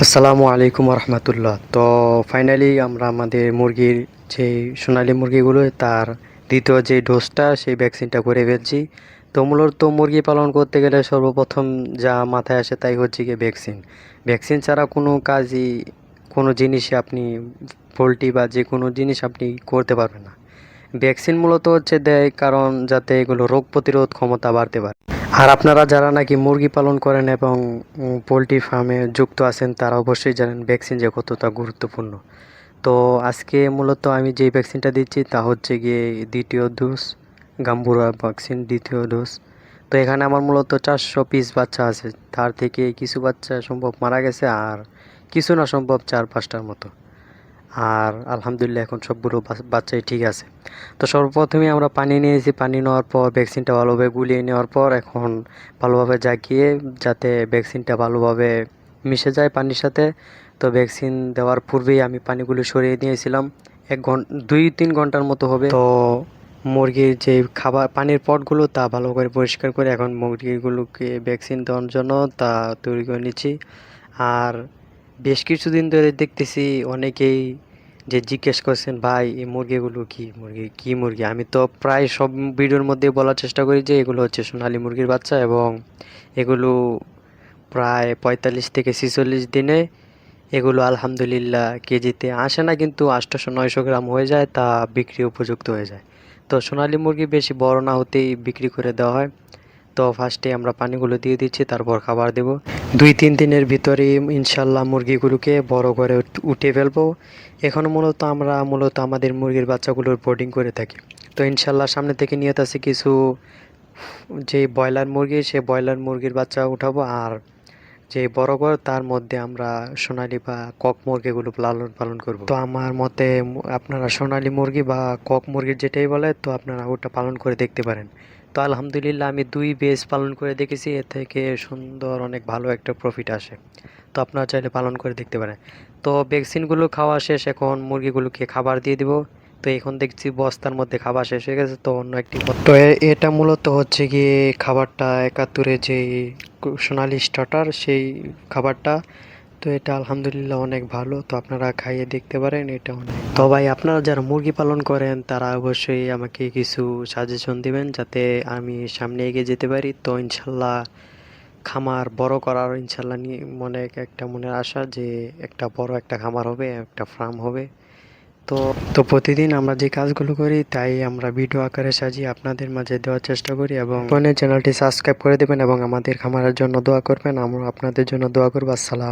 আসসালামু আলাইকুম রহমতুল্লাহ। তো ফাইনালি আমরা আমাদের মুরগির যে সোনালী মুরগিগুলো তার দ্বিতীয় যে ডোজটা সেই ভ্যাকসিনটা করে ফেলছি। তো মূলত মুরগি পালন করতে গেলে সর্বপ্রথম যা মাথায় আসে তাই হচ্ছে গিয়ে ভ্যাকসিন। ভ্যাকসিন ছাড়া কোনো কাজই, কোনো জিনিসই আপনি, পোলট্রি বা যে কোনো জিনিস আপনি করতে পারবেন না। ভ্যাকসিন মূলত হচ্ছে দেয় কারণ যাতে এগুলো রোগ প্রতিরোধ ক্ষমতা বাড়তে পারে। আর আপনারা যারা নাকি মুরগি পালন করেন এবং পোলট্রি ফার্মে যুক্ত আছেন তারা অবশ্যই জানেন ভ্যাকসিন যে কতটা গুরুত্বপূর্ণ। তো আজকে মূলত আমি যে ভ্যাকসিনটা দিচ্ছি তা হচ্ছে গিয়ে দ্বিতীয় ডোজ, গাম্বুরা ভ্যাকসিন দ্বিতীয় ডোজ। তো এখানে আমার মূলত 400 পিস বাচ্চা আছে, তার থেকে কিছু বাচ্চা সম্ভব মারা গেছে আর কিছু না সম্ভব 4-5টার মতো। আর আলহামদুলিল্লাহ এখন সবগুলো বাচ্চাই ঠিক আছে। তো সর্বপ্রথমে আমরা পানি নিয়েছি, পানি নেওয়ার পর ভ্যাকসিনটা ভালোভাবে গুলিয়ে নেওয়ার পর এখন ভালোভাবে জাগিয়ে যাতে ভ্যাকসিনটা ভালোভাবে মিশে যায় পানির সাথে। তো ভ্যাকসিন দেওয়ার পূর্বেই আমি পানিগুলো সরিয়ে নিয়েছিলাম। 2-3 ঘন্টার মতো হবে। তো মুরগির যে খাবার পানির পটগুলো তা ভালো করে পরিষ্কার করে এখন মুরগিগুলোকে ভ্যাকসিন দেওয়ার জন্য তা তৈরি করে নিচ্ছি। আর বেশ কিছুদিন ধরে দেখতেছি অনেকেই যে জিজ্ঞেস করছেন, ভাই এই মুরগিগুলো কি মুরগি। আমি তো প্রায় সব ভিডিওর মধ্যে বলার চেষ্টা করি যে এগুলো হচ্ছে সোনালী মুরগির বাচ্চা এবং এগুলো প্রায় 45 থেকে 46 দিনে এগুলো আলহামদুলিল্লাহ কেজিতে আসে না, কিন্তু 800-900 গ্রাম হয়ে যায়, তা বিক্রি উপযুক্ত হয়ে যায়। তো সোনালী মুরগি বেশি বড় না হতেই বিক্রি করে দেওয়া হয়। তো ফার্স্টে আমরা পানিগুলো দিয়ে দিচ্ছি, তারপর খাবার দেব। 2-3 দিনের ভিতরে ইনশাল্লাহ মুরগিগুলোকে বড় করে উঠে ফেলবো। এখন মূলত আমাদের মুরগির বাচ্চাগুলোর ব্রডিং করে থাকি। তো ইনশাল্লাহ সামনে থেকে নিয়ত আছে কিছু যে ব্রয়লার মুরগি, সে ব্রয়লার মুরগির বাচ্চা উঠাবো। আর যে বড় ঘর তার মধ্যে আমরা সোনালী বা কক মুরগিগুলো লালন পালন করব। তো আমার মতে আপনারা সোনালী মুরগি বা কক মুরগির যেটাই বলে তো আপনারা ওটা পালন করে দেখতে পারেন। তো আলহামদুলিল্লাহ আমি 2 বেচ পালন করে দেখেছি, এর থেকে সুন্দর অনেক ভালো একটা প্রফিট আসে। তো আপনারা চাইলে পালন করে দেখতে পারেন। তো ভ্যাকসিনগুলো খাওয়া শেষ, এখন মুরগিগুলোকে খাবার দিয়ে দিব। তো এখন দেখছি বস্তার মধ্যে খাবার শেষ হয়ে গেছে, তো অন্য একটি তো এটা মূলত হচ্ছে গিয়ে খাবারটা 71-এর যে সোনালি স্টার্টার সেই খাবারটা। তো এটা আলহামদুলিল্লাহ অনেক ভালো, তো আপনারা খাইয়ে দেখতে পারেন, এটা অনেক। তো ভাই আপনারা যারা মুরগি পালন করেন তারা অবশ্যই আমাকে কিছু সাজেশন দিবেন যাতে আমি সামনে এগিয়ে যেতে পারি। তো ইনশাল্লাহ খামার বড় করার ইনশাল্লাহ মনে একটা মনের আশা যে একটা বড় একটা খামার হবে, একটা ফার্ম হবে। তো তো প্রতিদিন আমরা যে কাজগুলো করি তাই আমরা ভিডিও আকারে সাজিয়ে আপনাদের মাঝে দেওয়ার চেষ্টা করি এবং চ্যানেলটি সাবস্ক্রাইব করে দেবেন এবং আমাদের খামারের জন্য দোয়া করবেন। আমরা আপনাদের জন্য দোয়া করবো। আসসালাম।